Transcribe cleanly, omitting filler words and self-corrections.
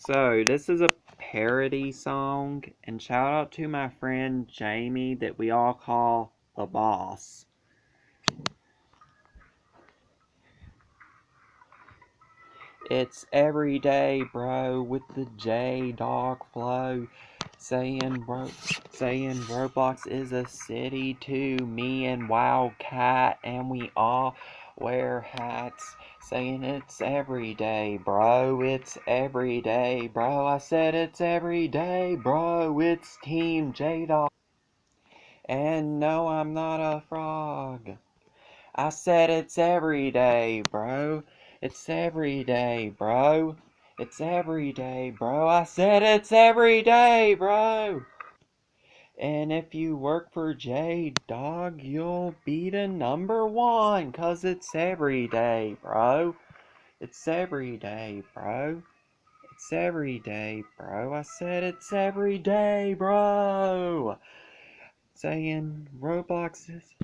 So, this is a parody song, and shout out to my friend Jamie that we all call the boss. It's everyday, bro, with the J-Dog flow, saying Roblox is a city too, me and Wildcat, and we all wear hats, saying it's everyday, bro, it's everyday, bro, I said it's everyday, bro, it's Team J-Dog, and no, I'm not a frog. I said it's everyday, bro. It's everyday, bro. It's everyday, bro. I said it's everyday, bro. And if you work for J-Dog, you'll be the #1, 'cause it's everyday, bro. It's everyday, bro. It's everyday, bro. I said it's everyday, bro. Saying Roblox is